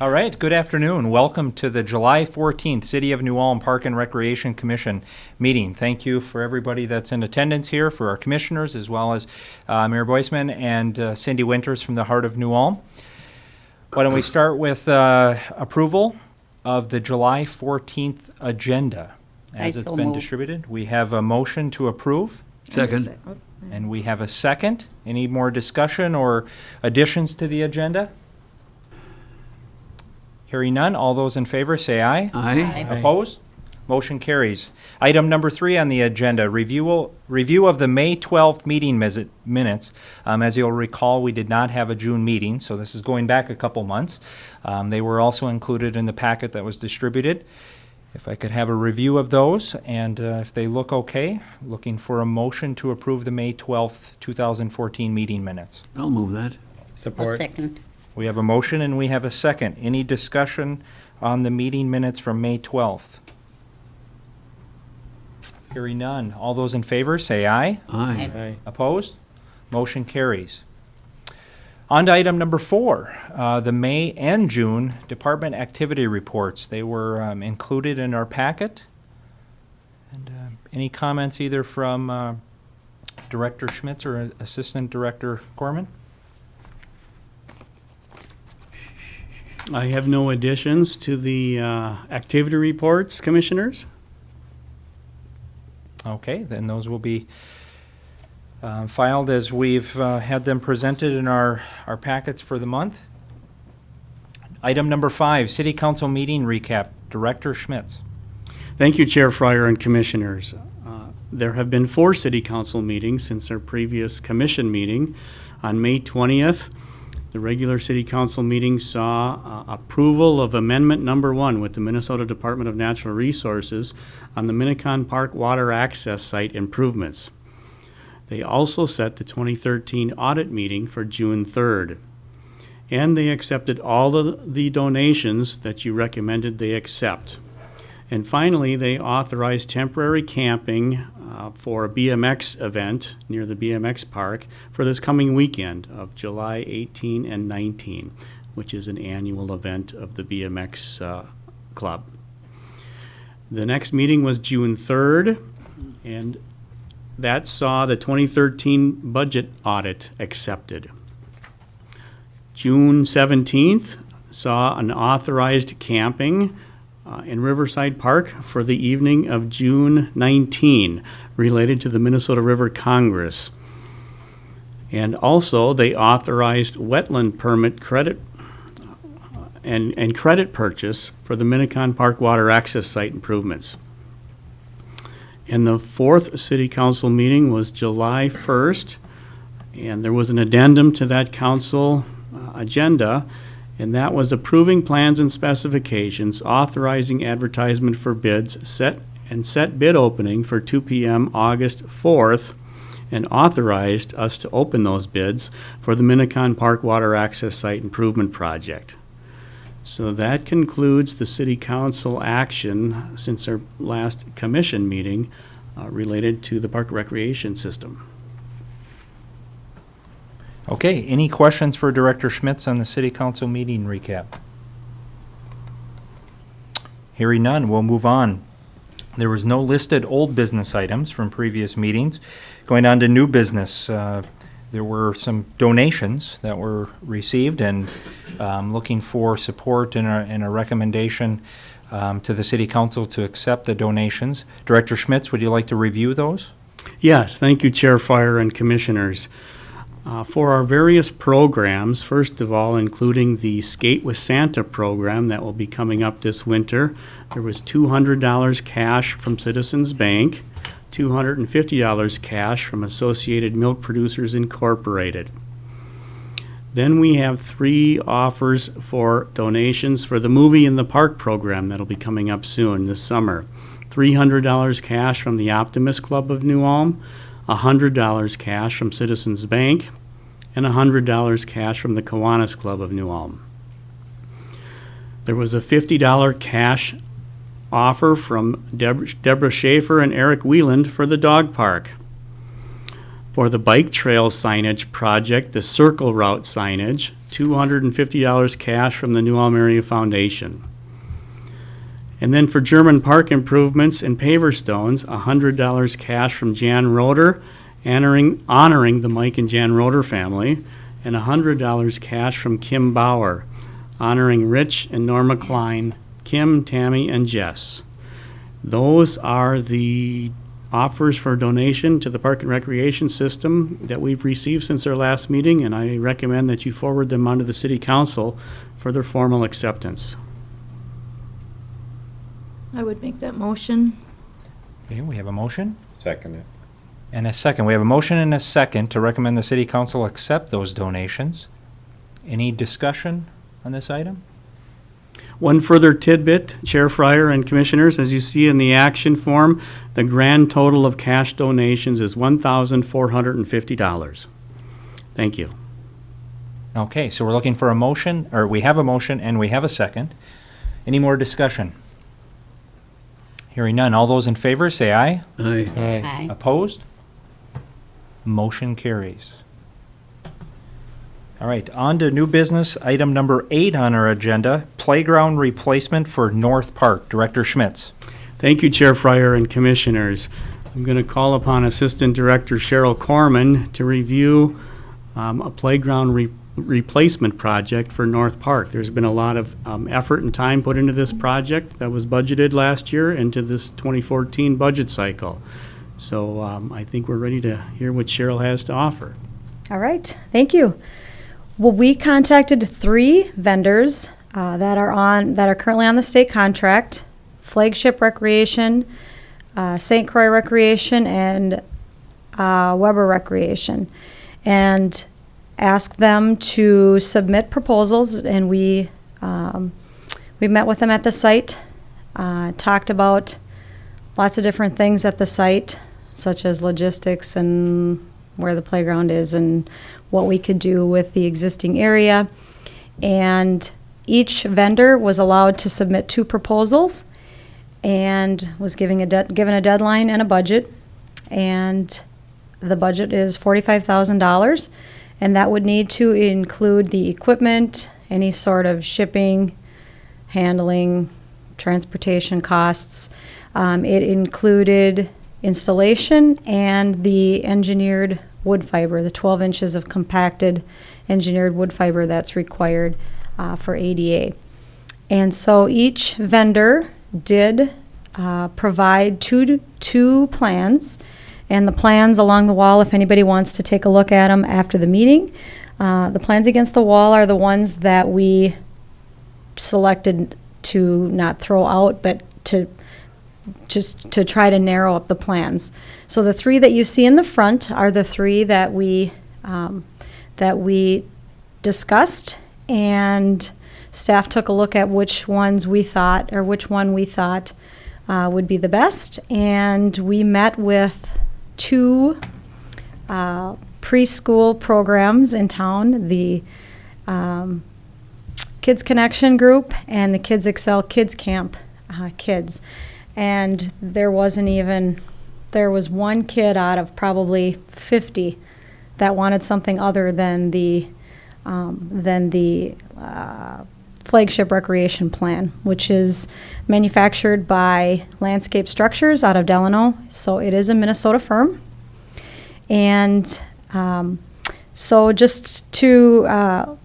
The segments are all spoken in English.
All right, good afternoon. Welcome to the July 14th City of New Ulm Park and Recreation Commission meeting. Thank you for everybody that's in attendance here, for our commissioners, as well as Mayor Boisman and Cindy Winters from the Heart of New Ulm. Why don't we start with approval of the July 14th agenda as it's been distributed. We have a motion to approve. Second. And we have a second. Any more discussion or additions to the agenda? Hearing none, all those in favor say aye. Aye. Opposed? Motion carries. Item number 3 on the agenda, review of the May 12th meeting minutes. As you'll recall, we did not have a June meeting, so this is going back a couple months. They were also included in the packet that was distributed. If I could have a review of those, and if they look okay, looking for a motion to approve the May 12th, 2014 meeting minutes. I'll move that. Support. Second. We have a motion and we have a second. Any discussion on the meeting minutes from May 12th? Hearing none. All those in favor say aye. Aye. Opposed? Motion carries. On to item number 4, the May and June department activity reports. They were included in our packet. And any comments either from Director Schmitz or Assistant Director Gorman? I have no additions to the activity reports, Commissioners. Okay, then those will be filed as we've had them presented in our packets for the month. Item number 5, City Council meeting recap. Director Schmitz. Thank you, Chair Fryer and Commissioners. There have been 4 City Council meetings since our previous Commission meeting. On May 20th, the regular City Council meeting saw approval of Amendment Number 1 with the Minnesota Department of Natural Resources on the Minneconne Park water access site improvements. They also set the 2013 audit meeting for June 3rd. And they accepted all of the donations that you recommended they accept. And finally, they authorized temporary camping for a BMX event near the BMX park for this coming weekend of July 18 and 19, which is an annual event of the BMX club. The next meeting was June 3rd, and that saw the 2013 budget audit accepted. June 17th saw an authorized camping in Riverside Park for the evening of June 19, related to the Minnesota River Congress. And also, they authorized wetland permit credit and credit purchase for the Minneconne Park water access site improvements. And the 4th City Council meeting was July 1st, and there was an addendum to that council agenda, and that was approving plans and specifications, authorizing advertisement for bids, set bid opening for 2 p.m. August 4th, and authorized us to open those bids for the Minneconne Park water access site improvement project. So that concludes the City Council action since our last commission meeting related to the park recreation system. Okay, any questions for Director Schmitz on the City Council meeting recap? Hearing none, we'll move on. There was no listed old business items from previous meetings. Going on to new business, there were some donations that were received, and looking for support and a recommendation to the City Council to accept the donations. Director Schmitz, would you like to review those? Yes, thank you, Chair Fryer and Commissioners. For our various programs, first of all, including the Skate with Santa program that will be coming up this winter, there was $200 cash from Citizens Bank, $250 cash from Associated Milk Producers Incorporated. Then we have 3 offers for donations for the Movie in the Park program that'll be coming up soon this summer. $300 cash from the Optimist Club of New Ulm, $100 cash from Citizens Bank, and $100 cash from the Kiwanis Club of New Ulm. There was a $50 cash offer from Deborah Schaefer and Eric Wieland for the dog park. For the bike trail signage project, the circle route signage, $250 cash from the New Almeria Foundation. And then for German Park improvements and paver stones, $100 cash from Jan Roeder, honoring the Mike and Jan Roeder family, and $100 cash from Kim Bauer, honoring Rich and Norma Klein, Kim, Tammy, and Jess. Those are the offers for donation to the Park and Recreation System that we've received since our last meeting, and I recommend that you forward them onto the City Council for their formal acceptance. I would make that motion. Okay, we have a motion Second it. and a second. We have a motion and a second to recommend the City Council accept those donations. Any discussion on this item? One further tidbit, Chair Fryer and Commissioners, as you see in the action form, the grand total of cash donations is $1,450. Thank you. Okay, so we're looking for a motion, or we have a motion and we have a second. Any more discussion? Hearing none. All those in favor, say aye. Aye. Opposed? Motion carries. All right, on to new business, item number 8 on our agenda, playground replacement for North Park. Director Schmitz. Thank you, Chair Fryer and Commissioners. I'm going to call upon Assistant Director Cheryl Corman to review a playground replacement project for North Park. There's been a lot of effort and time put into this project that was budgeted last year into this 2014 budget cycle. So I think we're ready to hear what Cheryl has to offer. All right, thank you. Well, we contacted 3 vendors that are currently on the state contract: Flagship Recreation, St. Croix Recreation, and Weber Recreation, and asked them to submit proposals. And we met with them at the site, talked about lots of different things at the site, such as logistics and where the playground is and what we could do with the existing area. And each vendor was allowed to submit 2 proposals and was given a deadline and a budget. And the budget is $45,000, and that would need to include the equipment, any sort of shipping, handling, transportation costs. It included installation and the engineered wood fiber, the 12 inches of compacted engineered wood fiber that's required for ADA. And so each vendor did provide two plans, and the plans along the wall, if anybody wants to take a look at them after the meeting. The plans against the wall are the ones that we selected to not throw out, but to try to narrow up the plans. So the 3 that you see in the front are the 3 that we discussed, and staff took a look at which one we thought would be the best. And we met with 2 preschool programs in town, the Kids Connection group and the Kids Excel Kids Camp kids. And there was one kid out of probably 50 that wanted something other than the Flagship Recreation Plan, which is manufactured by Landscape Structures out of Delano. So it is a Minnesota firm. And so just to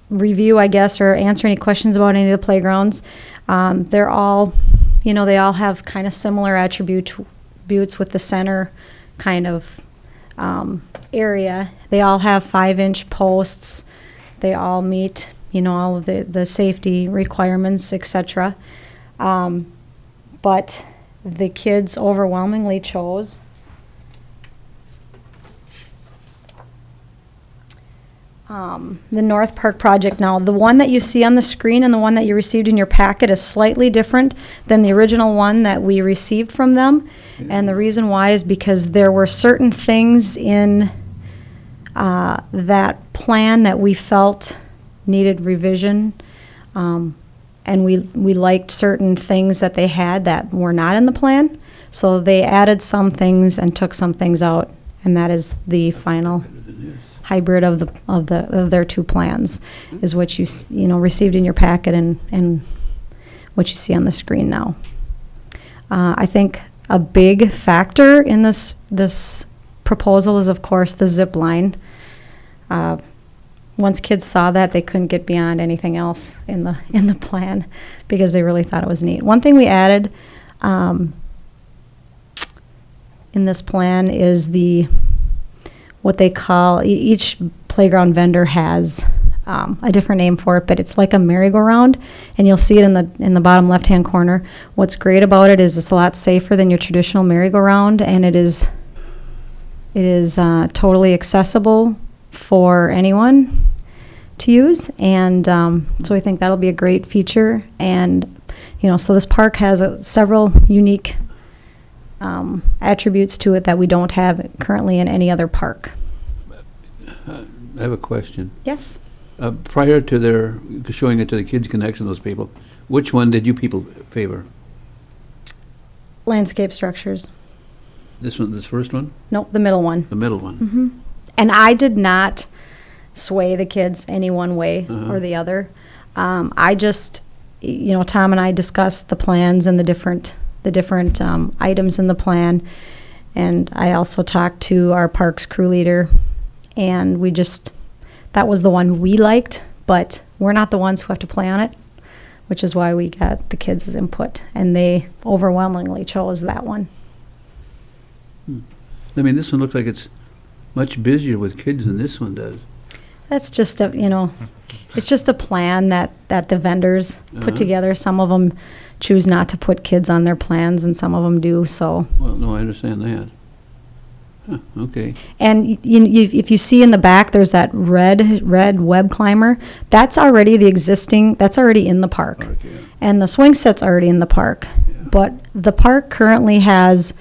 review, I guess, or answer any questions about any of the playgrounds, they're all, they all have kind of similar attributes with the center kind of area. They all have 5-inch posts. They all meet, all of the safety requirements, etc. But the kids overwhelmingly chose the North Park project. Now, the one that you see on the screen and the one that you received in your packet is slightly different than the original one that we received from them. And the reason why is because there were certain things in that plan that we felt needed revision. And we liked certain things that they had that were not in the plan. So they added some things and took some things out, and that is the final hybrid of their two plans, is what you received in your packet and what you see on the screen now. I think a big factor in this proposal is, of course, the zip line. Once kids saw that, they couldn't get beyond anything else in the plan because they really thought it was neat. One thing we added in this plan is what they call, each playground vendor has a different name for it, but it's like a merry-go-round, and you'll see it in the bottom left-hand corner. What's great about it is it's a lot safer than your traditional merry-go-round, and it is totally accessible for anyone to use, and so I think that'll be a great feature. And so this park has several unique attributes to it that we don't have currently in any other park. I have a question. Yes. Prior to their showing it to the kids, connection those people, which one did you people favor? Landscape structures. This first one? Nope, the middle one. The middle one? Mm-hmm. And I did not sway the kids any one way or the other. I just, Tom and I discussed the plans and the different items in the plan, and I also talked to our parks crew leader, and that was the one we liked, but we're not the ones who have to play on it, which is why we got the kids' input, and they overwhelmingly chose that one. I mean, this one looks like it's much busier with kids than this one does. That's just it's just a plan that the vendors put together. Some of them choose not to put kids on their plans, and some of them do, so. Well, no, I understand that. Huh, okay. And if you see in the back, there's that red web climber. That's already that's already in the park. Yeah. And the swing set's already in the park. Yeah. But the park currently has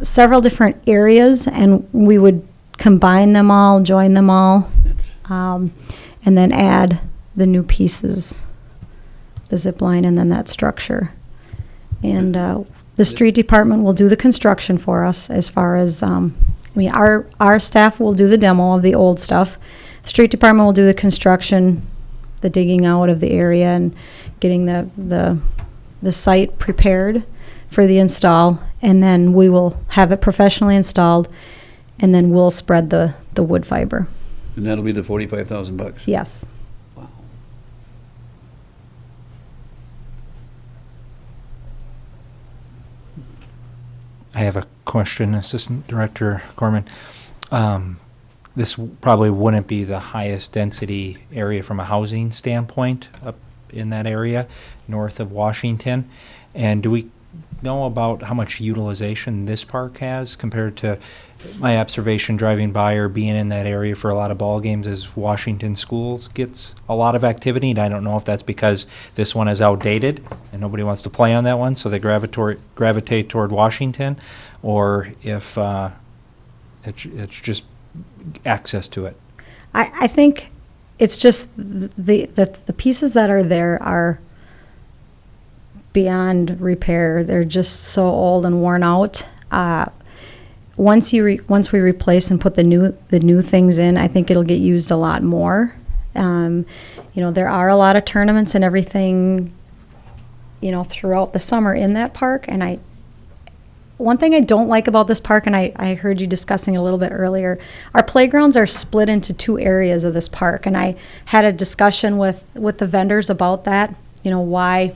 several different areas, and we would combine them all, join them all, and then add the new pieces, the zip line, and then that structure. And the street department will do the construction for us as far as, our staff will do the demo of the old stuff. The street department will do the construction, the digging out of the area and getting the site prepared for the install, and then we will have it professionally installed, and then we'll spread the wood fiber. And that'll be the $45,000? Yes. Wow. I have a question, Assistant Director Corman. This probably wouldn't be the highest density area from a housing standpoint up in that area north of Washington. And do we know about how much utilization this park has compared to my observation driving by or being in that area for a lot of ball games as Washington Schools gets a lot of activity? And I don't know if that's because this one is outdated and nobody wants to play on that one, so they gravitate toward Washington, or if it's just access to it. I think it's just the pieces that are there are beyond repair. They're just so old and worn out. Once we replace and put the new things in, I think it'll get used a lot more. There are a lot of tournaments and everything, throughout the summer in that park. And one thing I don't like about this park, and I heard you discussing a little bit earlier, our playgrounds are split into two areas of this park, and I had a discussion with the vendors about that. Why?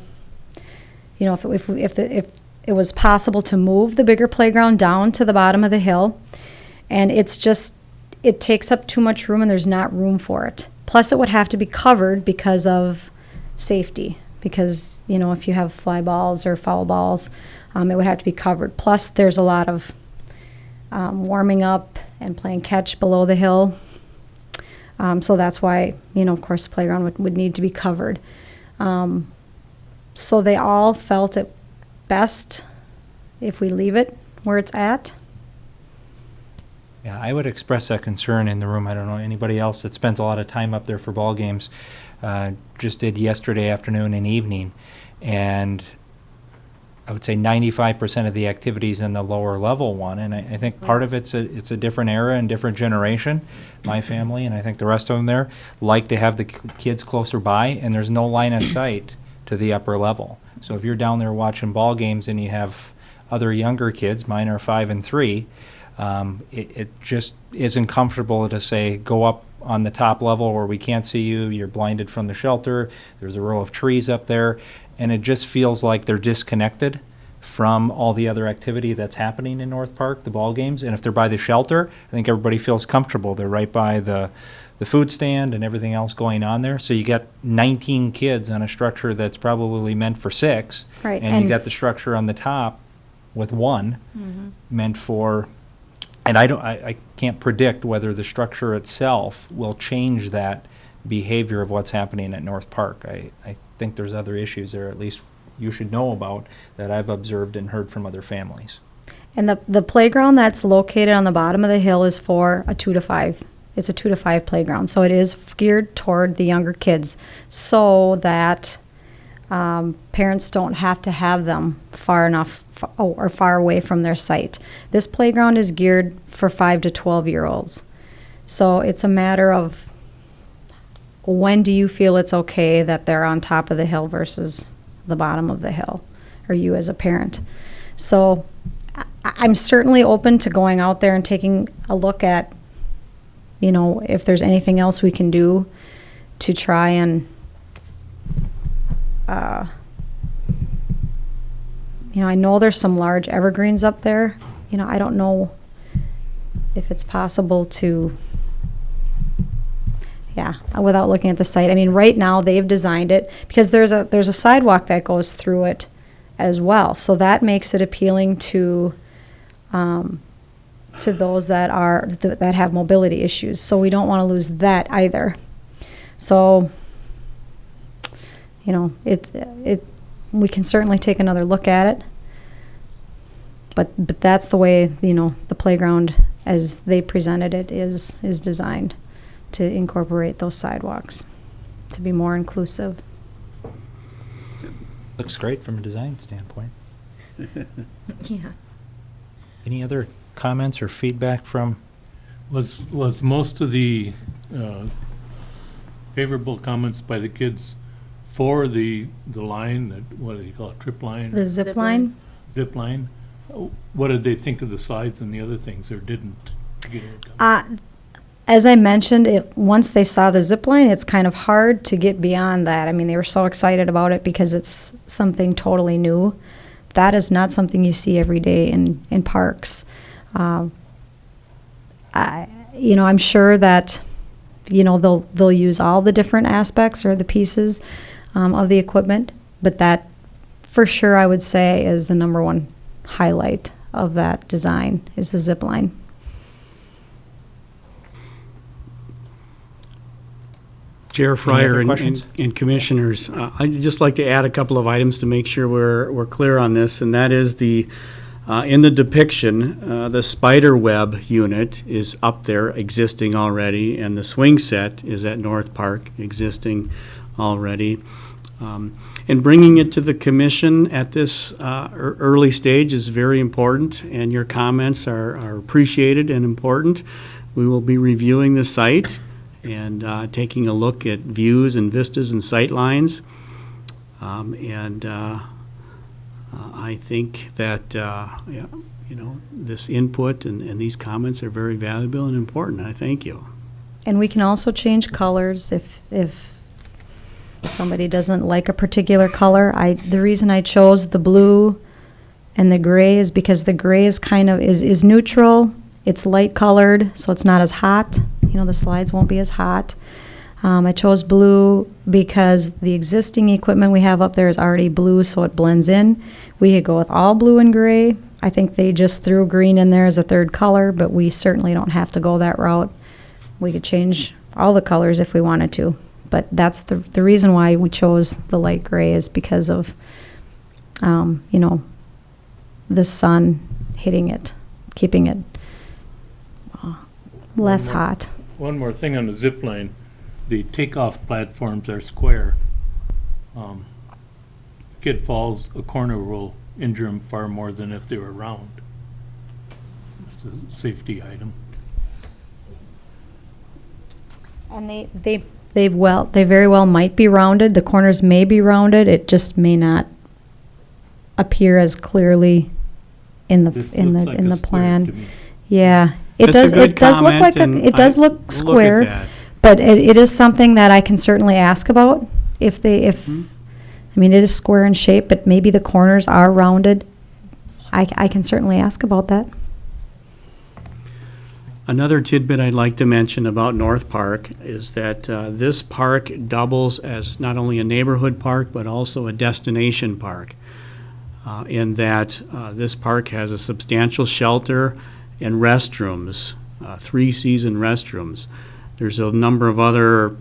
If it was possible to move the bigger playground down to the bottom of the hill, and it takes up too much room and there's not room for it. Plus it would have to be covered because of safety, because, if you have fly balls or foul balls, it would have to be covered. Plus there's a lot of warming up and playing catch below the hill. So that's why, of course the playground would need to be covered. So they all felt it best if we leave it where it's at. Yeah, I would express that concern in the room. I don't know anybody else that spends a lot of time up there for ball games. Just did yesterday afternoon and evening, and I would say 95% of the activities in the lower level one, and I think part of it's a different era and different generation. My family, and I think the rest of them there, like to have the kids closer by, and there's no line of sight to the upper level. So if you're down there watching ball games and you have other younger kids, mine are 5 and 3, it just isn't comfortable to say, go up on the top level where we can't see you, you're blinded from the shelter, there's a row of trees up there, and it just feels like they're disconnected from all the other activity that's happening in North Park, the ball games. And if they're by the shelter, I think everybody feels comfortable. They're right by the food stand and everything else going on there. So you get 19 kids on a structure that's probably meant for 6. Right, And you and- got the structure on the top with 1 meant for, and I can't predict whether the structure itself will change that behavior of what's happening at North Park. I think there's other issues there, at least you should know about, that I've observed and heard from other families. And the playground that's located on the bottom of the hill is for a 2 to 5. It's a 2 to 5 playground, so it is geared toward the younger kids, so that parents don't have to have them far enough or far away from their site. This playground is geared for 5 to 12-year-olds. So it's a matter of, when do you feel it's okay that they're on top of the hill versus the bottom of the hill, or you as a parent? So I'm certainly open to going out there and taking a look at, if there's anything else we can do to try and, I know there's some large evergreens up there. I don't know if it's possible to, without looking at the site. I mean, right now they've designed it because there's a sidewalk that goes through it as well. So that makes it appealing to those that have mobility issues. So we don't want to lose that either. So, we can certainly take another look at it. But that's the way, the playground as they presented it is designed to incorporate those sidewalks, to be more inclusive. Looks great from a design standpoint. Yeah. Any other comments or feedback from? Was most of the favorable comments by the kids for the line, what do you call it, trip line? The zip line, Zip line? What did they think of the slides and the other things, or didn't get it done? as I mentioned, once they saw the zip line, it's kind of hard to get beyond that. I mean, they were so excited about it because it's something totally new. That is not something you see every day in parks. I'm sure that, they'll use all the different aspects or the pieces of the equipment, but that for sure I would say is the number one highlight of that design is the zip line. Chair Fryer other questions? and commissioners, I'd just like to add a couple of items to make sure we're clear on this, and that is in the depiction, the spider web unit is up there existing already, and the swing set is at North Park existing already. And bringing it to the commission at this early stage is very important, and your comments are appreciated and important. We will be reviewing the site and taking a look at views and vistas and sight lines. I think that, this input and these comments are very valuable and important. I thank you. And we can also change colors if somebody doesn't like a particular color. The reason I chose the blue and the gray is because the gray is kind of is neutral. It's light colored, so it's not as hot. The slides won't be as hot. I chose blue because the existing equipment we have up there is already blue, so it blends in. We could go with all blue and gray. I think they just threw green in there as a third color, but we certainly don't have to go that route. We could change all the colors if we wanted to, but that's the reason why we chose the light gray is because of, the sun hitting it, keeping it less hot. One more thing on the zip line, the takeoff platforms are square. Kid falls, a corner will injure them far more than if they were round. It's a safety item. And they very well might be rounded. The corners may be rounded. It just may not appear as clearly in the This in looks the like in a the square plan. to me. Yeah, it That's a does. good It does look comment, like and it does I look will look at square, that. but it is something that I can certainly ask about if they I mean, it is square in shape, but maybe the corners are rounded. I can certainly ask about that. Another tidbit I'd like to mention about North Park is that this park doubles as not only a neighborhood park, but also a destination park. In that this park has a substantial shelter and restrooms, 3 season restrooms. There's a number of other,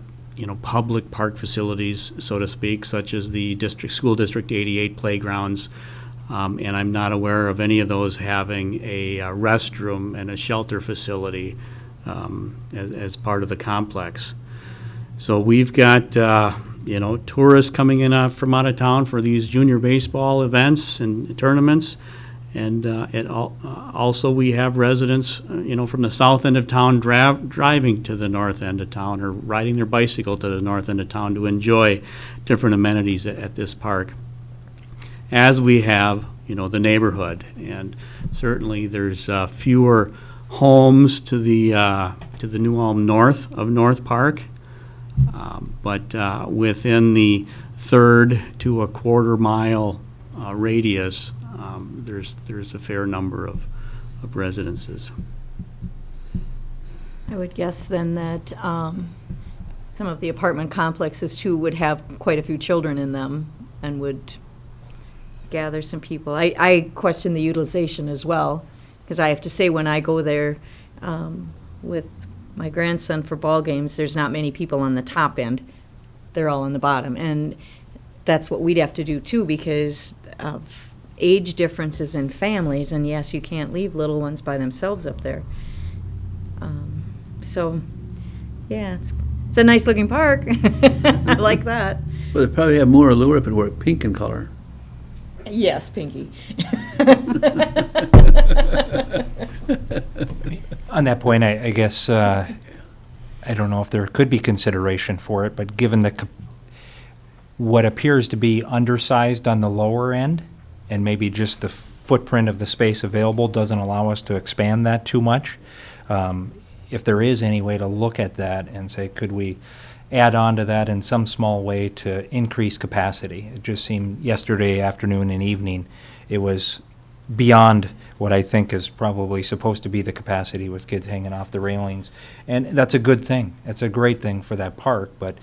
public park facilities, so to speak, such as the School District 88 playgrounds. And I'm not aware of any of those having a restroom and a shelter facility as part of the complex. So we've got, tourists coming in from out of town for these junior baseball events and tournaments. And also we have residents, from the south end of town driving to the north end of town or riding their bicycle to the north end of town to enjoy different amenities at this park. As we have, the neighborhood, and certainly there's fewer homes to the New Ulm north of North Park, but within the 1/3 to a 1/4 mile radius, there's a fair number of residences. I would guess then that some of the apartment complexes too would have quite a few children in them and would gather some people. I question the utilization as well, because I have to say when I go there with my grandson for ball games, there's not many people on the top end. They're all on the bottom. And that's what we'd have to do too, because of age differences in families. And yes, you can't leave little ones by themselves up there. So, yeah, it's a nice looking park. I like that. Well, they'd probably have more allure if it were pink in color. Yes, Pinky. On that point, I guess, I don't know if there could be consideration for it, but given what appears to be undersized on the lower end, and maybe just the footprint of the space available doesn't allow us to expand that too much, if there is any way to look at that and say, could we add on to that in some small way to increase capacity? It just seemed yesterday afternoon and evening, it was beyond what I think is probably supposed to be the capacity with kids hanging off the railings. And that's a good thing. It's a great thing for that park. But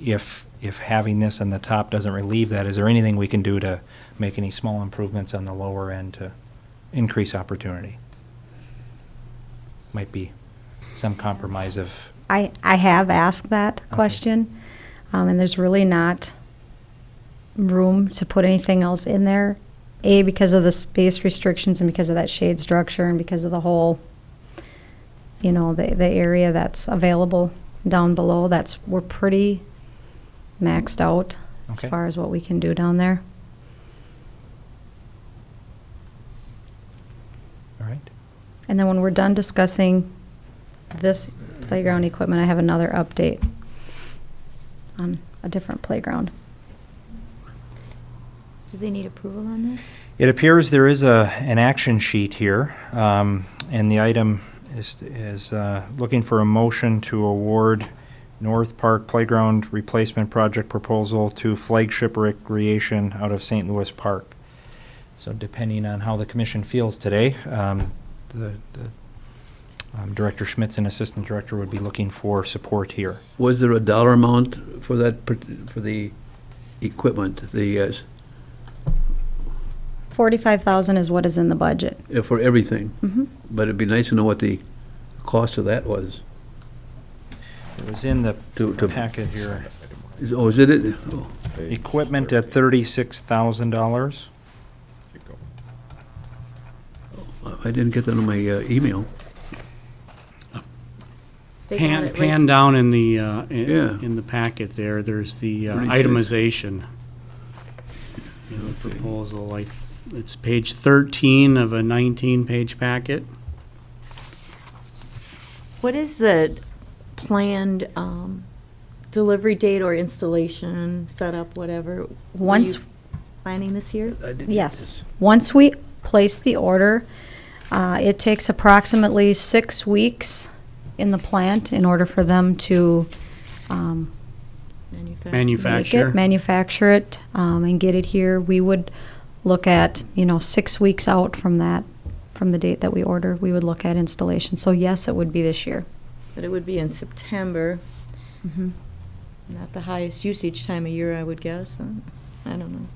if having this on the top doesn't relieve that, is there anything we can do to make any small improvements on the lower end to increase opportunity? Might be some compromise of. I have asked that question, and there's really not room to put anything else in there. A, because of the space restrictions and because of that shade structure and because of the whole, the area that's available down below. We're pretty maxed out as Okay. far as what we can do down there. All right. And then when we're done discussing this playground equipment, I have another update on a different playground. Do they need approval on this? It appears there is an action sheet here, and the item is looking for a motion to award North Park Playground Replacement Project proposal to Flagship Recreation out of St. Louis Park. So depending on how the commission feels today, Director Schmitz and Assistant Director would be looking for support here. Was there a dollar amount for that, for the equipment, $45,000 is what is in the budget. for everything? Mhm. But it'd be nice to know what the cost of that was. It was in the To- packet here. Is it? Oh, Equipment at $36,000. I didn't get that on my email. They got it right Pan down in the, Yeah. in the packet there's the 36. itemization. The proposal, I It's page 13 of a 19-page packet. What is the planned delivery date or installation, setup, whatever? Once- Were you planning this year? Yes. Once we place the order, it takes approximately 6 weeks in the plant in order for them to Manufacture. manufacture it, and get it here. We would look at, 6 weeks out from that, from the date that we order, we would look at installation. So yes, it would be this year. But it would be in September, Mhm. not the highest usage time of year, I would guess. I don't know.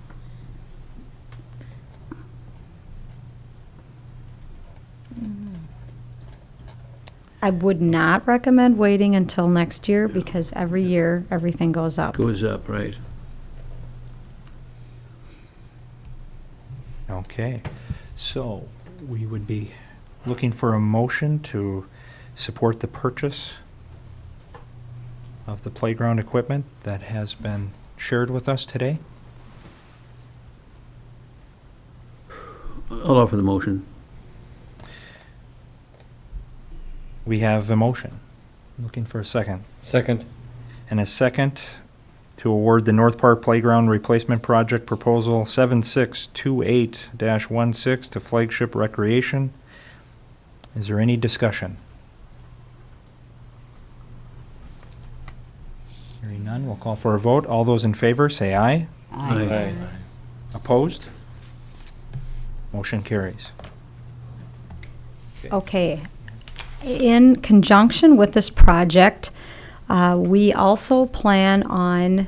I would not recommend waiting until next year because every year, everything goes up. Goes up, right. Okay, so we would be looking for a motion to support the purchase of the playground equipment that has been shared with us today. I'll offer the motion. We have a motion. Looking for a second. Second. And a second to award the North Park Playground Replacement Project Proposal 7628-16 to Flagship Recreation. Is there any discussion? Hearing none, we'll call for a vote. All those in favor, say aye. Aye. Opposed? Motion carries. Okay. In conjunction with this project, we also plan on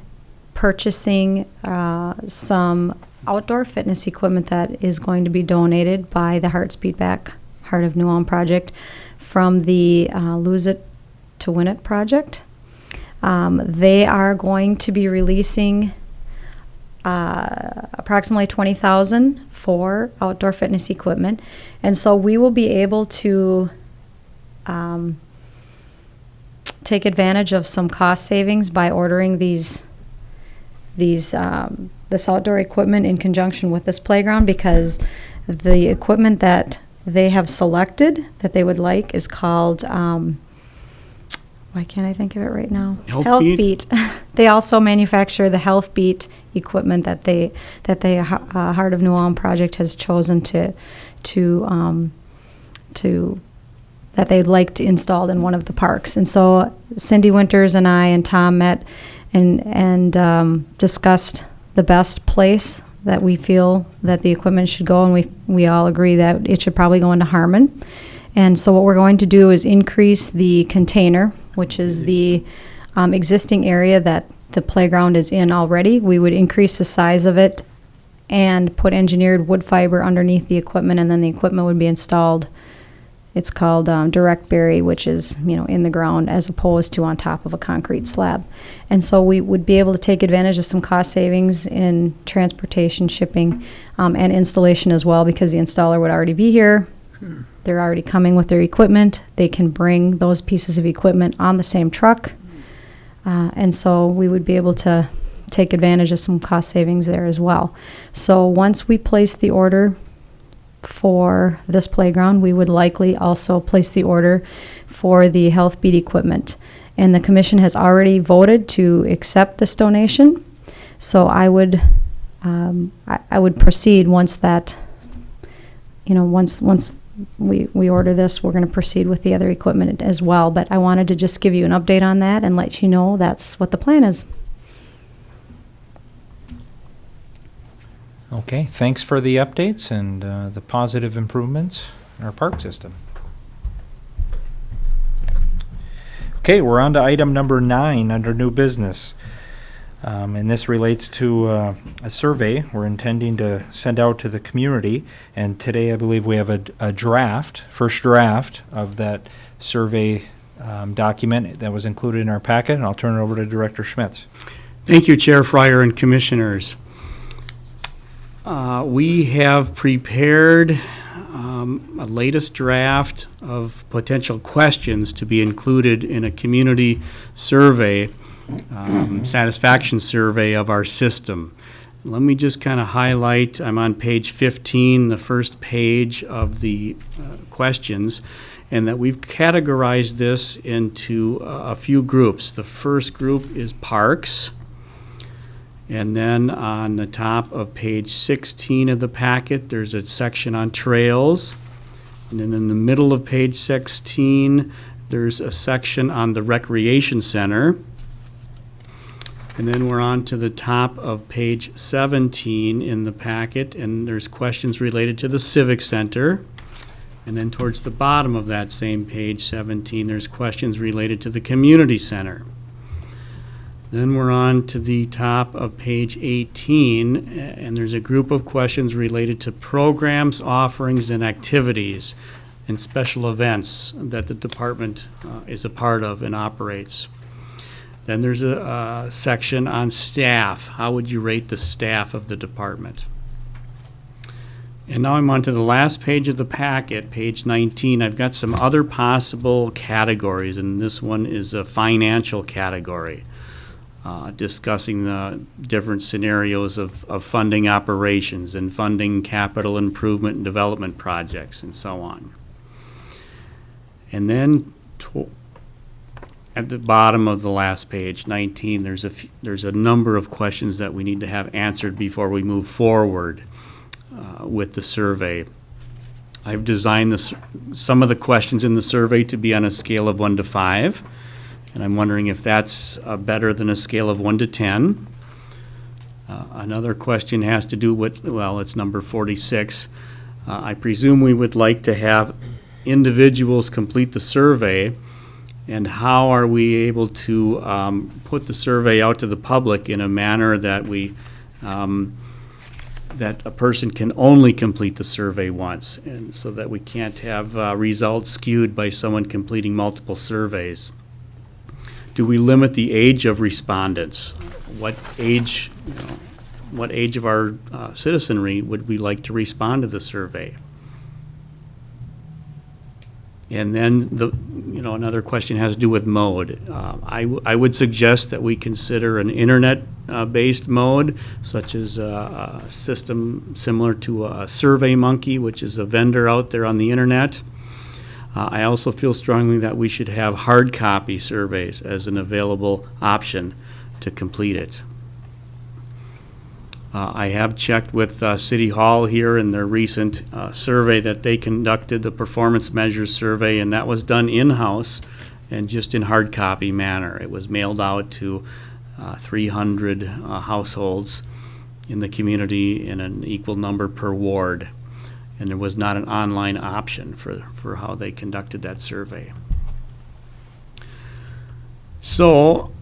purchasing some outdoor fitness equipment that is going to be donated by the Heart Speed Back Heart of New Ulm project from the Lose It to Win It project. They are going to be releasing approximately $20,000 for outdoor fitness equipment, and so we will be able to take advantage of some cost savings by ordering this outdoor equipment in conjunction with this playground, because the equipment that they have selected that they would like is called why can't I think of it right now? Health Beat? They also manufacture the Health Beat equipment that they Heart of New Ulm project has chosen to that they'd like to install in one of the parks. And so Cindy Winters and I and Tom met and discussed the best place that we feel that the equipment should go, and we all agree that it should probably go into Harmon. And so what we're going to do is increase the container, which is the existing area that the playground is in already. We would increase the size of it and put engineered wood fiber underneath the equipment, and then the equipment would be installed. It's called direct bury, which is, in the ground as opposed to on top of a concrete slab. And so we would be able to take advantage of some cost savings in transportation, shipping, and installation as well, because the installer would already be here. Sure. They're already coming with their equipment. They can bring those pieces of equipment on the same truck. And so we would be able to take advantage of some cost savings there as well. So once we place the order for this playground, we would likely also place the order for the Health Beat equipment. And the commission has already voted to accept this donation. So I would proceed once that, once we order this, we're going to proceed with the other equipment as well. But I wanted to just give you an update on that and let you know that's what the plan is. Okay, thanks for the updates and the positive improvements in our park system. Okay, we're on to item number 9 under new business. And this relates to a survey we're intending to send out to the community. And today I believe we have a first draft of that survey document that was included in our packet. And I'll turn it over to Director Schmitz. Thank you, Chair Fryer and Commissioners. We have prepared a latest draft of potential questions to be included in a community survey, satisfaction survey of our system. let me just kind of highlight, I'm on page 15, the first page of the questions, and that we've categorized this into a few groups. The first group is parks, and then on the top of page 16 of the packet, there's a section on trails, and then in the middle of page 16, there's a section on the recreation center. And then we're on to the top of page 17 in the packet, and there's questions related to the Civic Center. And then towards the bottom of that same page 17, there's questions related to the Community Center. Then we're on to the top of page 18, and there's a group of questions related to programs, offerings, and activities and special events that the department is a part of and operates. Then there's a section on staff. How would you rate the staff of the department? And now I'm on to the last page of the packet, page 19. I've got some other possible categories, and this one is a financial category, discussing the different scenarios of funding operations and funding capital improvement and development projects and so on. And then at the bottom of the last page, 19, there's a number of questions that we need to have answered before we move forward with the survey. I've designed some of the questions in the survey to be on a scale of 1 to 5, and I'm wondering if that's better than a scale of 1 to 10. Another question has to do with, well, it's number 46. I presume we would like to have individuals complete the survey, and how are we able to put the survey out to the public in a manner that that a person can only complete the survey once, and so that we can't have results skewed by someone completing multiple surveys. Do we limit the age of respondents? What age of our citizenry would we like to respond to the survey? And then another question has to do with mode. I would suggest that we consider an internet-based mode, such as a system similar to a SurveyMonkey, which is a vendor out there on the internet. I also feel strongly that we should have hard copy surveys as an available option to complete it. I have checked with City Hall here in their recent survey that they conducted, the performance measures survey, and that was done in-house and just in hard copy manner. It was mailed out to 300 households in the community in an equal number per ward. And there was not an online option for how they conducted that survey. So,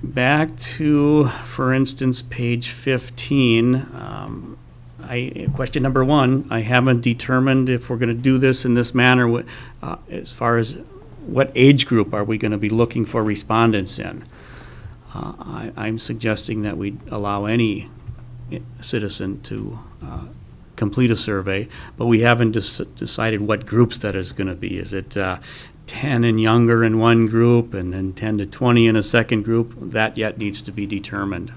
back to, for instance, page 15, question number 1, I haven't determined if we're going to do this in this manner as far as what age group are we going to be looking for respondents in. I'm suggesting that we allow any citizen to complete a survey, but we haven't decided what groups that is going to be. Is it 10 and younger in one group, and then 10 to 20 in a second group? That yet needs to be determined.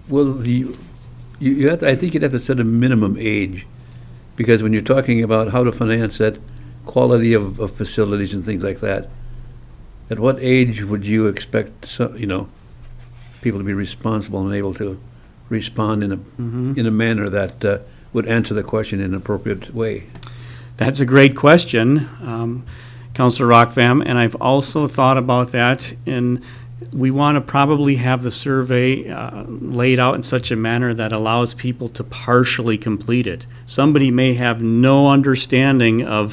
Well, you have to, I think you'd have to set a minimum age, because when you're talking about how to finance that quality of facilities and things like that, at what age would you expect people to be responsible and able to respond in a manner that would answer the question in an appropriate way? That's a great question, Councilor Rockvam, and I've also thought about that, and we want to probably have the survey laid out in such a manner that allows people to partially complete it. Somebody may have no understanding of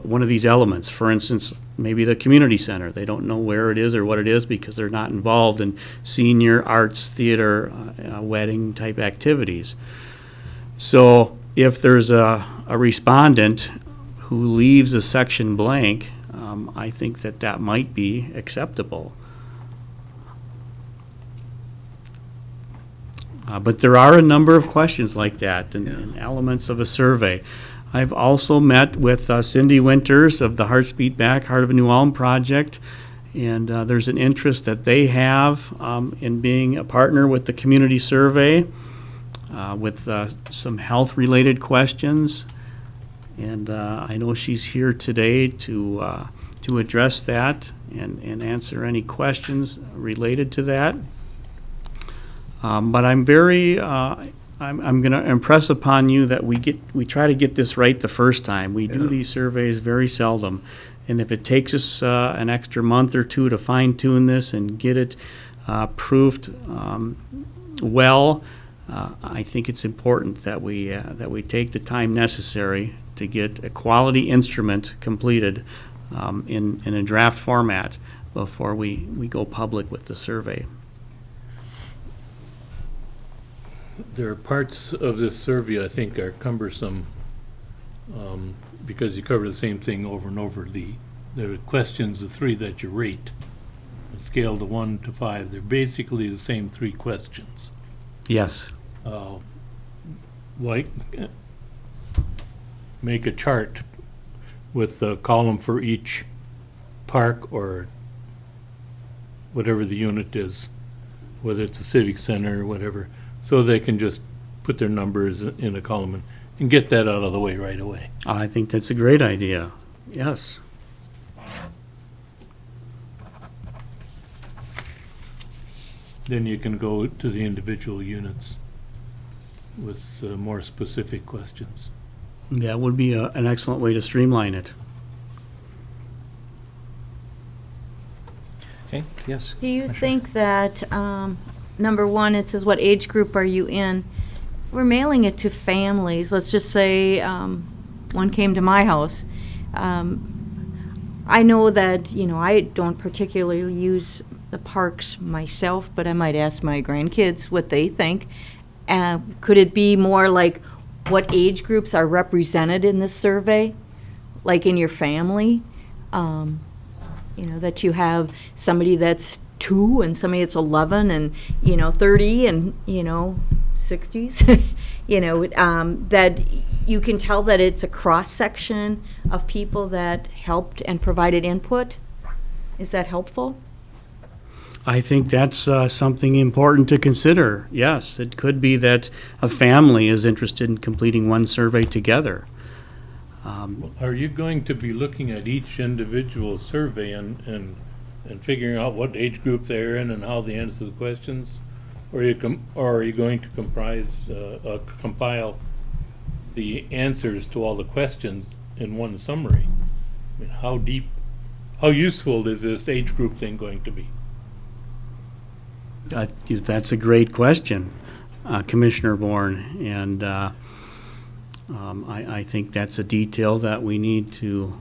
one of these elements. For instance, maybe the community center. They don't know where it is or what it is because they're not involved in senior arts, theater, wedding type activities. So if there's a respondent who leaves a section blank, I think that might be acceptable. But there are a number of questions like that and elements of a survey. I've also met with Cindy Winters of the Hearts Beat Back, Heart of a New Ulm project, And there's an interest that they have in being a partner with the community survey with some health-related questions. And I know she's here today to address that and answer any questions related to that. But I'm very, I'm going to impress upon you that we try to get this right the first time. We do these surveys very seldom. And if it takes us an extra month or two to fine tune this and get it proofed well, I think it's important that we take the time necessary to get a quality instrument completed in a draft format before we go public with the survey. There are parts of this survey I think are cumbersome, because you cover the same thing over and over. The questions, the three that you rate, a scale to 1 to 5, they're basically the same three questions. Yes. Like, make a chart with a column for each park or whatever the unit is, whether it's a civic center or whatever, so they can just put their numbers in a column and get that out of the way right away. I think that's a great idea. Yes. Then you can go to the individual units with more specific questions. That would be an excellent way to streamline it. Okay, yes. Do you Commissioner. think that, number one, it says what age group are you in? We're mailing it to families. Let's just say one came to my house. I know that, I don't particularly use the parks myself, but I might ask my grandkids what they think. Could it be more like what age groups are represented in this survey? Like in your family? That you have somebody that's 2 and somebody that's 11 and, 30 and, 60s. That you can tell that it's a cross-section of people that helped and provided input. Is that helpful? I think that's something important to consider. Yes, it could be that a family is interested in completing one survey together. Are you going to be looking at each individual survey and figuring out what age group they're in and how they answer the questions? Or are you going to compile the answers to all the questions in one summary? I mean, how useful is this age group thing going to be? That's a great question, Commissioner Bourne, and I think that's a detail that we need to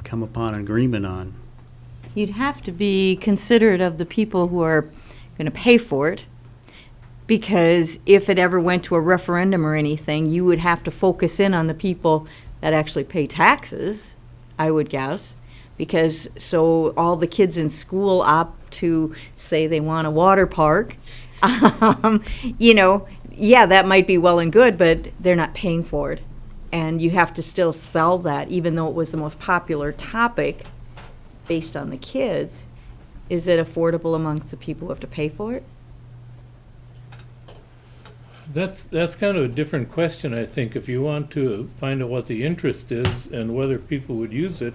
come upon an agreement on. You'd have to be considerate of the people who are going to pay for it, because if it ever went to a referendum or anything, you would have to focus in on the people that actually pay taxes, I would guess, because so all the kids in school opt to say they want a water park. Yeah, that might be well and good, but they're not paying for it. And you have to still sell that, even though it was the most popular topic based on the kids. Is it affordable amongst the people who have to pay for it? That's kind of a different question, I think. If you want to find out what the interest is and whether people would use it,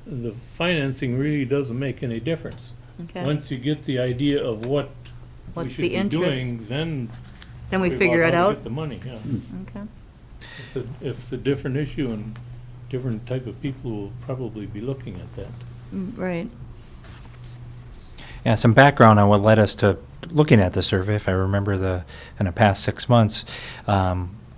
the financing really doesn't make any difference. Okay. Once you get the idea of what we What's should the be interest? doing, then Then we worry figure about it how to out? get the money, yeah. Okay. It's a different issue, and different type of people will probably be looking at that. Right. Yeah, some background on what led us to looking at the survey. If I remember in the past 6 months,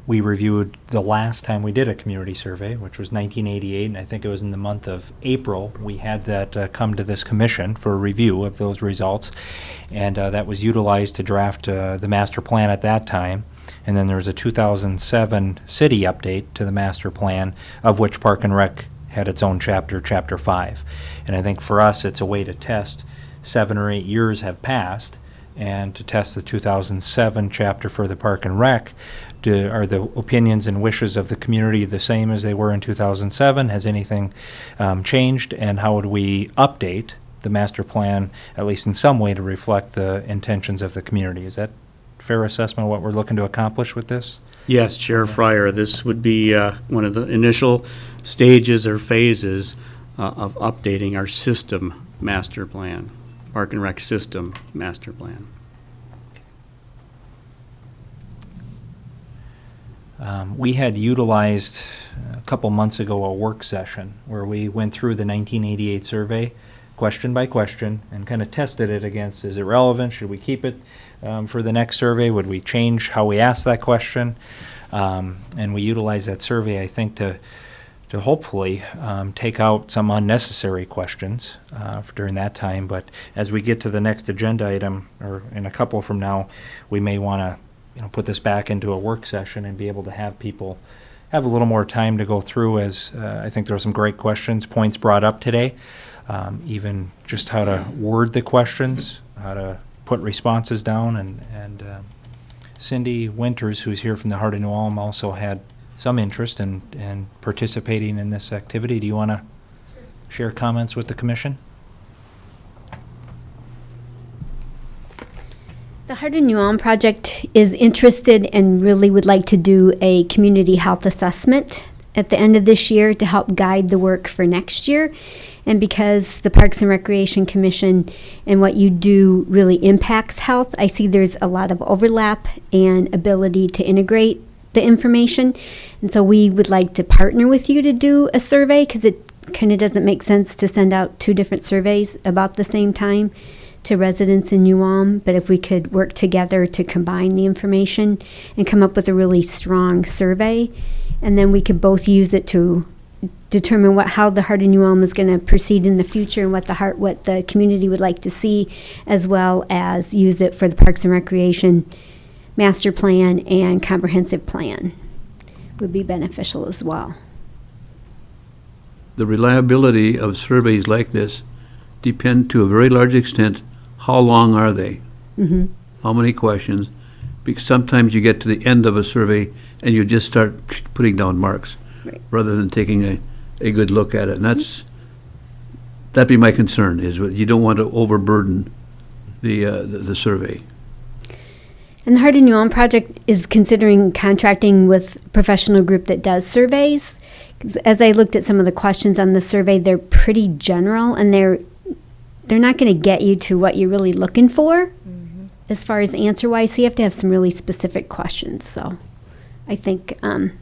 we reviewed the last time we did a community survey, which was 1988, and I think it was in the month of April. We had that come to this commission for a review of those results, and that was utilized to draft the master plan at that time. And then there was a 2007 city update to the master plan, of which Park and Rec had its own chapter, Chapter 5. And I think for us, it's a way to test. 7 or 8 years have passed, and to test the 2007 chapter for the Park and Rec. Are the opinions and wishes of the community the same as they were in 2007? Has anything changed? And how would we update the master plan, at least in some way, to reflect the intentions of the community? Is that a fair assessment of what we're looking to accomplish with this? Yes, Chair Fryer, this would be one of the initial stages or phases of updating our system master plan, Park and Rec system master plan. We had utilized a couple months ago a work session where we went through the 1988 survey question by question and kind of tested it against, is it relevant? Should we keep it for the next survey? Would we change how we ask that question? And we utilized that survey, I think, to hopefully take out some unnecessary questions during that time. But as we get to the next agenda item, or in a couple from now, we may want to put this back into a work session and be able to have people have a little more time to go through, as I think there were some great questions, points brought up today, even just how to word the questions, how to put responses down, and Cindy Winters, who's here from the Heart of New Ulm, also had some interest in participating in this activity. Do you want to share comments with the commission? The Heart of New Ulm project is interested and really would like to do a community health assessment at the end of this year to help guide the work for next year. And because the Parks and Recreation Commission and what you do really impacts health, I see there's a lot of overlap and ability to integrate the information. And so we would like to partner with you to do a survey, because it kind of doesn't make sense to send out two different surveys about the same time to residents in New Ulm. But if we could work together to combine the information and come up with a really strong survey, and then we could both use it to determine how the Heart of New Ulm is going to proceed in the future, and what the community would like to see, as well as use it for the Parks and Recreation master plan and comprehensive plan, would be beneficial as well. The reliability of surveys like this depend to a very large extent, how long are they? Mm-hmm. How many questions? Because sometimes you get to the end of a survey and you just start putting down marks, Right. rather than taking a good look at it. And that'd be my concern, is you don't want to overburden the survey. And the Heart of New Ulm project is considering contracting with a professional group that does surveys. 'Cause as I looked at some of the questions on the survey, they're pretty general, and they're not going to get you to what you're really looking for as far as answer-wise. So you have to have some really specific questions. So I think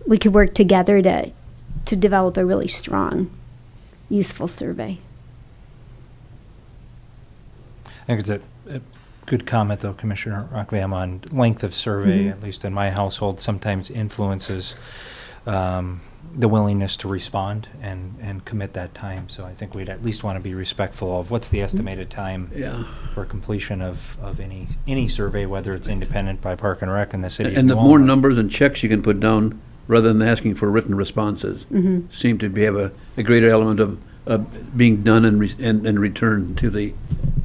we could work together to develop a really strong, useful survey. I think it's a good comment, though, Commissioner Rockvam, on length of survey, at least in my household, sometimes influences the willingness to respond and commit that time. So I think we'd at least want to be respectful of what's the estimated time Yeah. for completion of any survey, whether it's independent by Park and Rec in the city of And the New more Ulm. numbers and checks you can put down, rather than asking for written responses, seem to have a greater element of being done and returned to the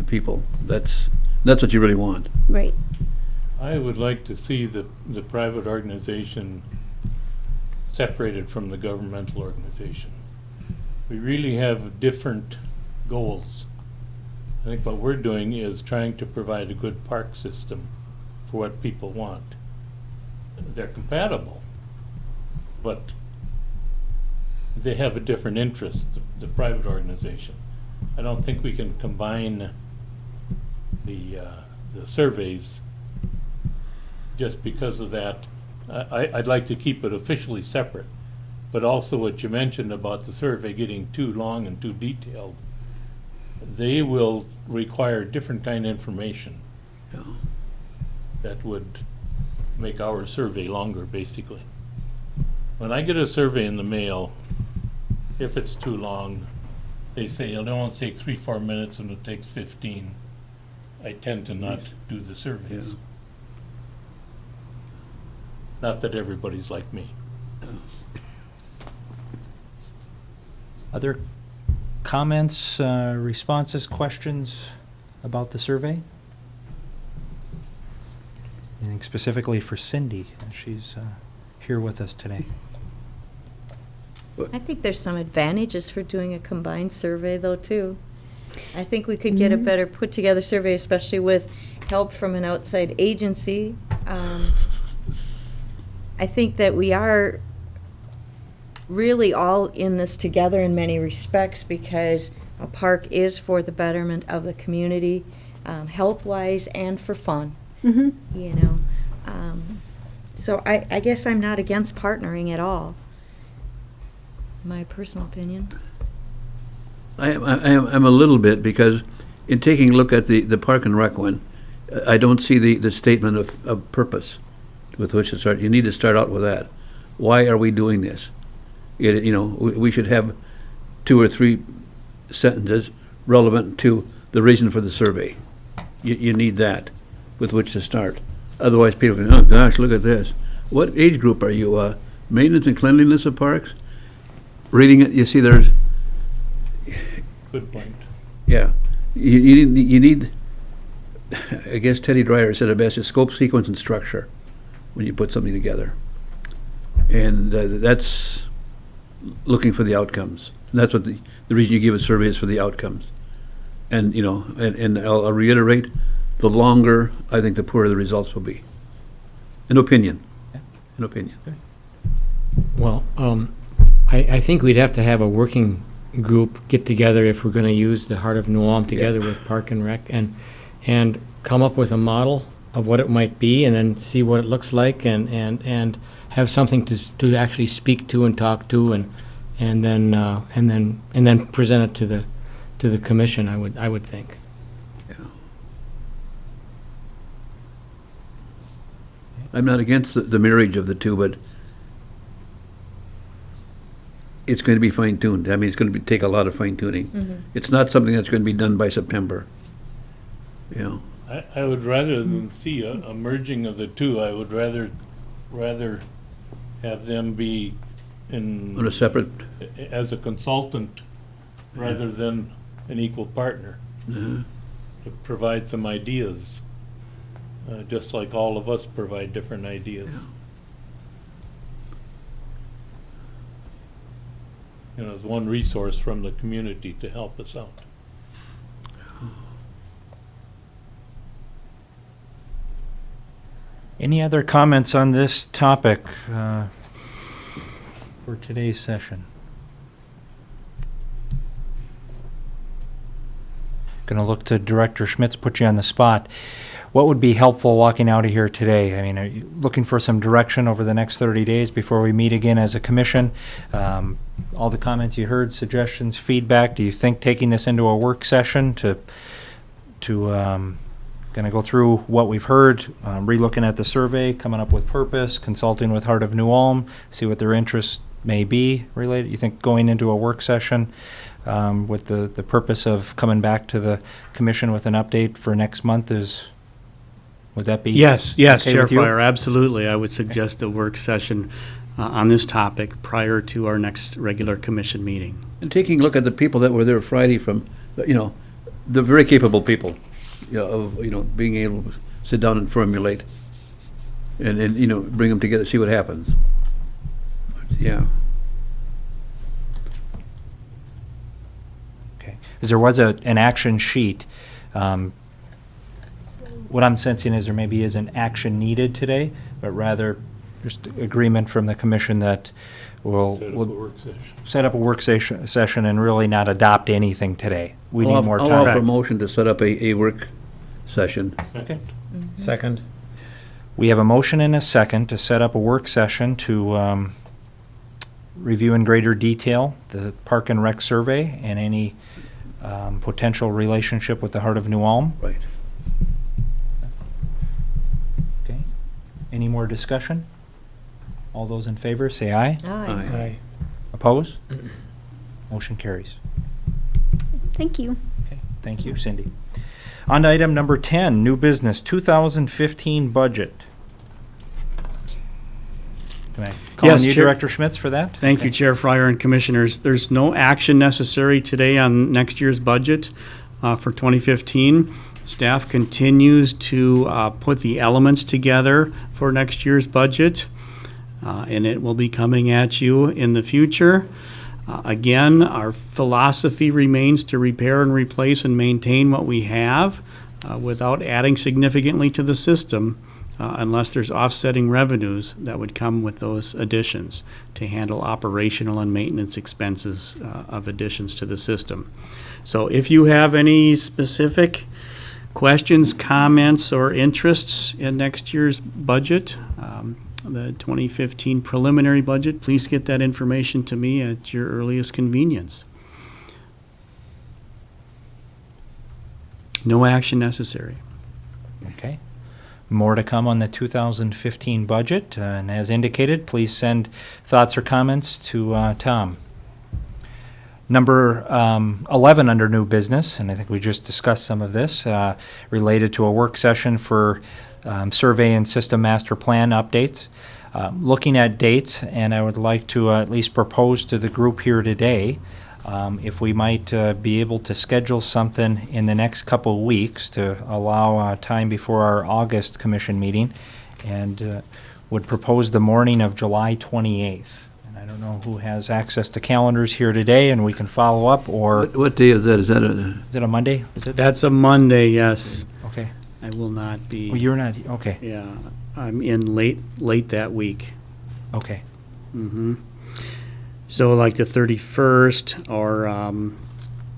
people. That's what you really want. Right. I would like to see the private organization separated from the governmental organization. We really have different goals. I think what we're doing is trying to provide a good park system for what people want. They're compatible, but they have a different interest, the private organization. I don't think we can combine the surveys just because of that. I'd like to keep it officially separate, but also what you mentioned about the survey getting too long and too detailed, they will require different kind of information Yeah. that would make our survey longer, basically. When I get a survey in the mail, if it's too long, they say it'll only take 3-4 minutes and it takes 15. I tend to not do the surveys. Yeah. Not that everybody's like me. Other comments, responses, questions about the survey? Anything specifically for Cindy? She's here with us today. I think there's some advantages for doing a combined survey, though, too. I think we could get a better put-together survey, especially with help from an outside agency. I think that we are really all in this together in many respects, because a park is for the betterment of the community, health-wise and for fun, Mm-hmm. you know. So I guess I'm not against partnering at all, my personal opinion. I'm a little bit, because in taking a look at the Park and Rec one, I don't see the statement of purpose with which to start. You need to start out with that. Why are we doing this? You know, we should have 2 or 3 sentences relevant to the reason for the survey. You need that with which to start. Otherwise, people can, oh gosh, look at this. What age group are you? Maintenance and cleanliness of parks? Reading it, you see there's, Good point. yeah. You need, I guess Teddy Dreyer said it best, is scope, sequence, and structure when you put something together. And that's looking for the outcomes. And that's what the reason you give a survey is, for the outcomes. And, you know, and I'll reiterate, the longer, I think the poorer the results will be. An opinion. An opinion. Well, I think we'd have to have a working group get together if we're gonna use the Heart of New Ulm together with Park and Rec, and come up with a model of what it might be, and then see what it looks like, and have something to actually speak to and talk to, and then present it to the commission, I would think. I'm not against the marriage of the two, but it's going to be fine-tuned. I mean, it's going to take a lot of fine-tuning. It's not something that's going to be done by September. You know, I would rather than see a merging of the two. I would rather have them be on a separate, as a consultant rather than an equal partner, to provide some ideas, just like all of us provide different ideas. You know, as one resource from the community to help us out. Any other comments on this topic for today's session? Going to look to Director Schmitz, put you on the spot. What would be helpful walking out of here today? I mean, are you looking for some direction over the next 30 days before we meet again as a commission? All the comments you heard, suggestions, feedback, do you think taking this into a work session to going to go through what we've heard, re-looking at the survey, coming up with purpose, consulting with Heart of New Ulm, see what their interests may be related? You think going into a work session with the purpose of coming back to the commission with an update for next month would that be? Yes, okay Chair with you? Fryer, absolutely. I would suggest a work session on this topic prior to our next regular commission meeting. and taking a look at the people that were there Friday from, you know, the very capable people, being able to sit down and formulate and bring them together, see what happens. Yeah. Okay. Because there was an action sheet. What I'm sensing is there maybe isn't action needed today, but rather just agreement from the commission that we'll Set up a work session. set up a work session and really not adopt anything today. We need more I'll offer a time. motion to set up a work session. Okay. Second. We have a motion and a second to set up a work session to review in greater detail the Park and Rec survey and any potential relationship with the Heart of New Ulm. Right. Okay. Any more discussion? All those in favor, say aye. Aye. Opposed? Motion carries. Thank you. Okay, thank you, Cindy. On to item number 10, new business, 2015 budget. Can I call on Yes, you, Chair. Director Schmitz, for that? Thank you, Chair Fryer and Commissioners. There's no action necessary today on next year's budget for 2015. Staff continues to put the elements together for next year's budget, and it will be coming at you in the future. Again, our philosophy remains to repair and replace and maintain what we have without adding significantly to the system, unless there's offsetting revenues that would come with those additions to handle operational and maintenance expenses of additions to the system. So if you have any specific questions, comments, or interests in next year's budget, the 2015 preliminary budget, please get that information to me at your earliest convenience. No action necessary. Okay. More to come on the 2015 budget, and as indicated, please send thoughts or comments to Tom. Number 11 under new business, and I think we just discussed some of this, related to a work session for survey and system master plan updates. Looking at dates, and I would like to at least propose to the group here today if we might be able to schedule something in the next couple of weeks to allow time before our August commission meeting, and would propose the morning of July 28th. And I don't know who has access to calendars here today, and we can follow up, or What day is that? Is that is it a Monday? Is it? That's a Monday, yes. Okay. I will not be. Well, you're not, okay, Yeah, I'm in late that week. okay. Mm-hmm. So like the 31st or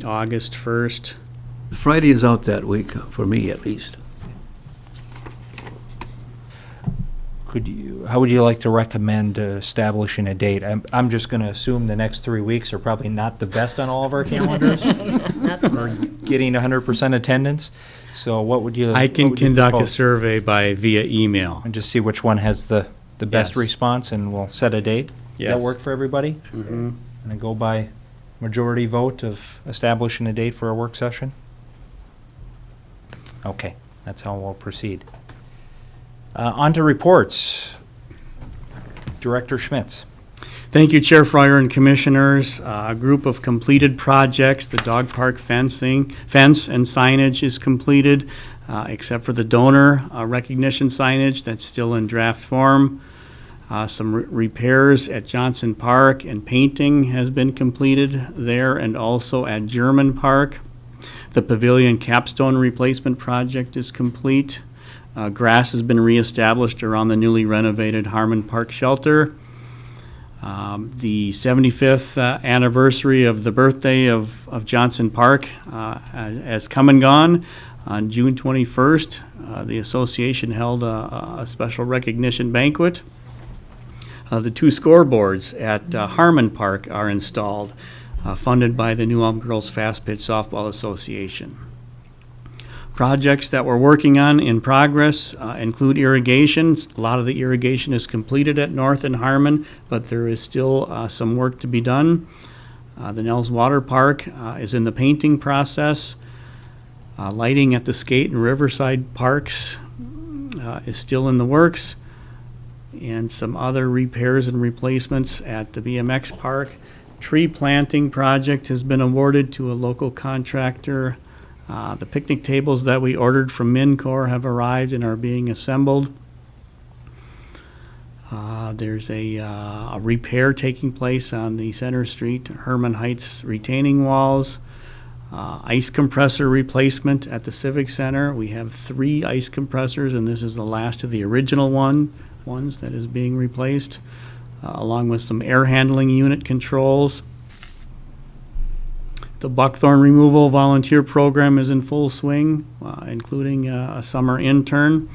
August 1st. Friday is out that week, for me at least. How would you like to recommend establishing a date? I'm just going to assume the next 3 weeks are probably not the best on all of our calendars. Or getting 100% attendance. So what would you? I can what would you conduct a propose? survey via email. And just see which one has the best Yes. response, and we'll set a date. Does that Yes. work for everybody? Mhm. And then go by majority vote of establishing a date for a work session? Okay, that's how we'll proceed. On to reports. Director Schmitz. Thank you, Chair Fryer and Commissioners. A group of completed projects, the dog park fence and signage is completed, except for the donor recognition signage that's still in draft form. Some repairs at Johnson Park and painting has been completed there, and also at German Park. The pavilion capstone replacement project is complete. Grass has been reestablished around the newly renovated Harmon Park shelter. The 75th anniversary of the birthday of Johnson Park has come and gone. On June 21st, the association held a special recognition banquet. The 2 scoreboards at Harmon Park are installed, funded by the New Ulm Girls Fast Pitch Softball Association. Projects that we're working on in progress include irrigation. A lot of the irrigation is completed at North and Harmon, but there is still some work to be done. The Nels Water Park is in the painting process. Lighting at the Skate and Riverside Parks is still in the works. And some other repairs and replacements at the BMX Park. Tree planting project has been awarded to a local contractor. The picnic tables that we ordered from Mincor have arrived and are being assembled. There's a repair taking place on the Center Street, Herman Heights retaining walls. Ice compressor replacement at the Civic Center. We have 3 ice compressors, and this is the last of the original ones that is being replaced, along with some air handling unit controls. The buckthorn removal volunteer program is in full swing, including a summer intern.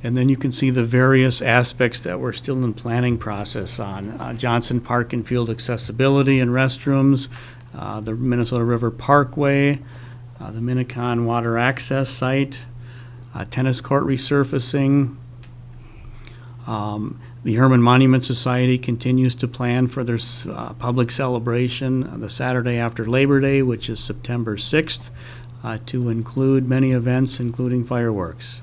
And then you can see the various aspects that we're still in planning process on. Johnson Park and field accessibility and restrooms, the Minnesota River Parkway, the Minnicon water access site, tennis court resurfacing. The Herman Monument Society continues to plan for their public celebration the Saturday after Labor Day, which is September 6th, to include many events, including fireworks.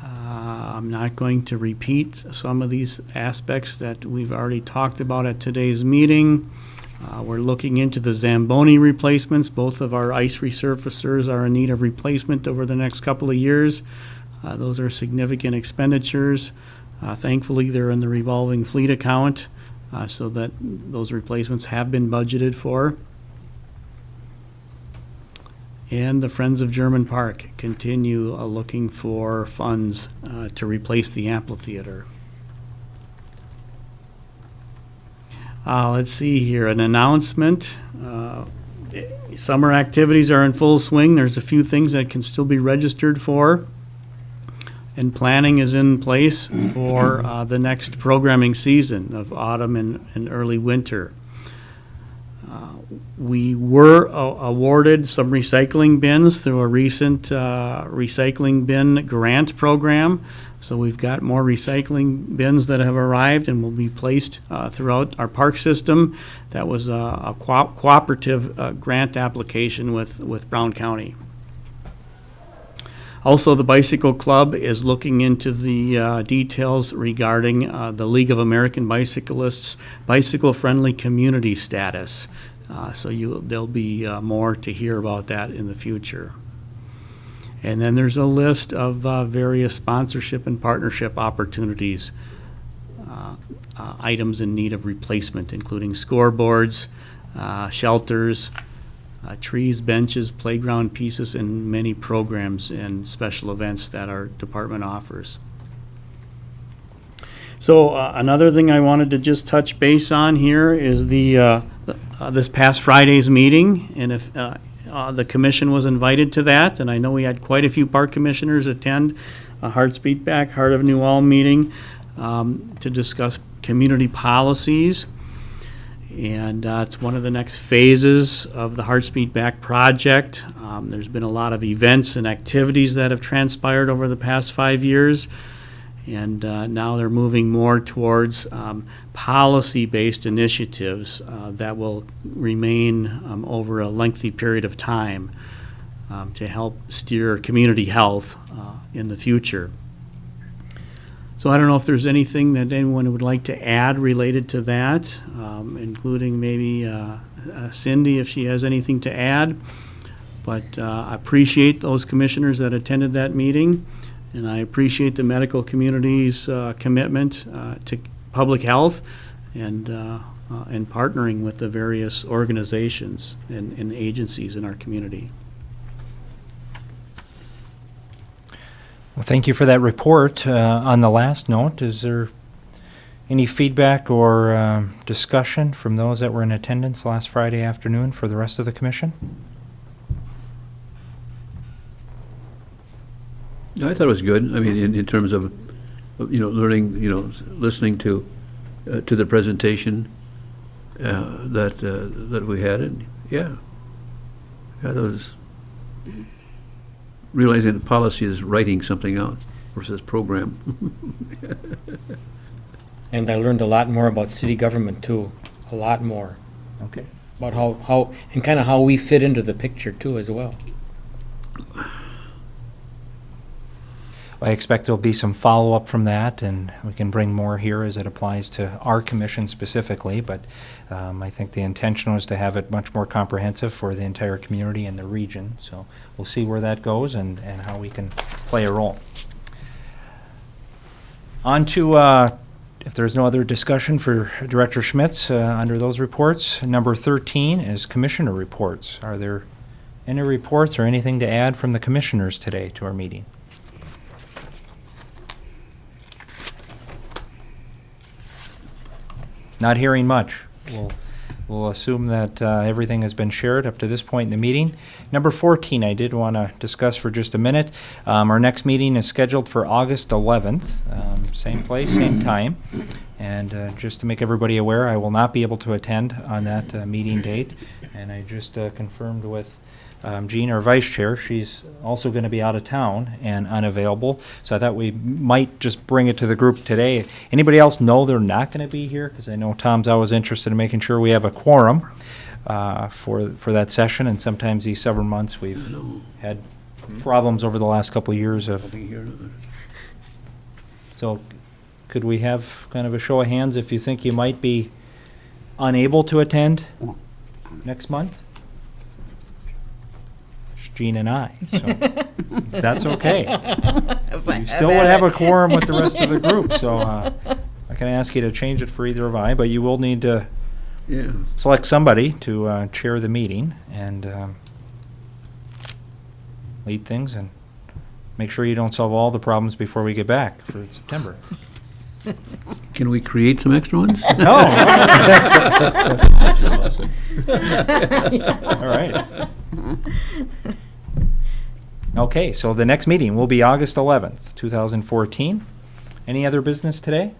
I'm not going to repeat some of these aspects that we've already talked about at today's meeting. We're looking into the Zamboni replacements. Both of our ice resurfacers are in need of replacement over the next couple of years. Those are significant expenditures. Thankfully, they're in the revolving fleet account, so that those replacements have been budgeted for. And the Friends of German Park continue looking for funds to replace the amphitheater. Let's see here, an announcement. Summer activities are in full swing. There's a few things that can still be registered for. And planning is in place for the next programming season of autumn and early winter. We were awarded some recycling bins through a recent recycling bin grant program. So we've got more recycling bins that have arrived and will be placed throughout our park system. That was a cooperative grant application with Brown County. Also, the Bicycle Club is looking into the details regarding the League of American Bicyclists bicycle-friendly community status. So there'll be more to hear about that in the future. And then there's a list of various sponsorship and partnership opportunities, items in need of replacement, including scoreboards, shelters, trees, benches, playground pieces, and many programs and special events that our department offers. So another thing I wanted to just touch base on here is this past Friday's meeting, and if the commission was invited to that, and I know we had quite a few park commissioners attend a Hearts Beat Back, Heart of New Ulm meeting to discuss community policies. And it's one of the next phases of the Hearts Beat Back project. There's been a lot of events and activities that have transpired over the past 5 years. And now they're moving more towards policy-based initiatives that will remain over a lengthy period of time to help steer community health in the future. So I don't know if there's anything that anyone would like to add related to that, including maybe Cindy, if she has anything to add. But I appreciate those commissioners that attended that meeting. And I appreciate the medical community's commitment to public health and partnering with the various organizations and agencies in our community. Well, thank you for that report. On the last note, is there any feedback or discussion from those that were in attendance last Friday afternoon for the rest of the commission? I thought it was good. I mean, in terms of, learning, listening to the presentation that we had, and that was realizing that policy is writing something out versus program. And I learned a lot more about city government too, a lot more. Okay. About how and kind of how we fit into the picture too as well. I expect there'll be some follow-up from that, and we can bring more here as it applies to our commission specifically, but I think the intention was to have it much more comprehensive for the entire community and the region, so we'll see where that goes and how we can play a role. On to, if there's no other discussion for Director Schmitz under those reports, number 13 is commissioner reports. Are there any reports or anything to add from the commissioners today to our meeting? Not hearing much. We'll assume that everything has been shared up to this point in the meeting. Number 14, I did want to discuss for just a minute. Our next meeting is scheduled for August 11th, same place, same time. And just to make everybody aware, I will not be able to attend on that meeting date. And I just confirmed with Jean, our vice chair. She's also going to be out of town and unavailable, so I thought we might just bring it to the group today. Anybody else know they're not going to be here? Because I know Tom's always interested in making sure we have a quorum for that session, and sometimes these several months we've had problems over the last couple of years of. So could we have kind of a show of hands if you think you might be unable to attend next month? It's Jean and I, so that's okay. You still would have a quorum with the rest of the group, so I can ask you to change it for either of I, but you will need to Yeah. select somebody to chair the meeting and lead things and make sure you don't solve all the problems before we get back for September. Can we create some extra ones? No. All right. Okay, so the next meeting will be August 11th, 2014. Any other business today?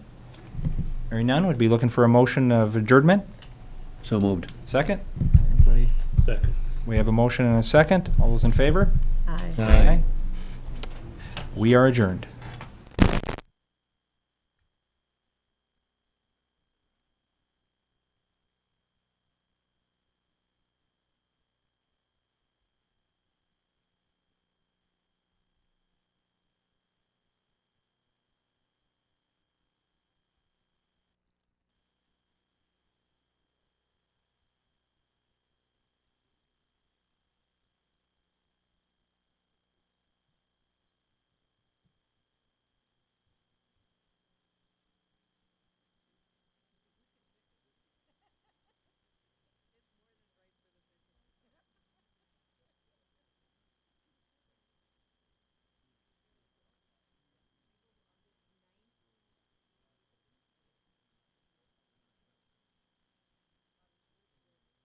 Hearing none, would be looking for a motion of adjournment. So moved. Second? Anybody? Second. We have a motion and a second. All those in favor? Aye. Aye. We are adjourned.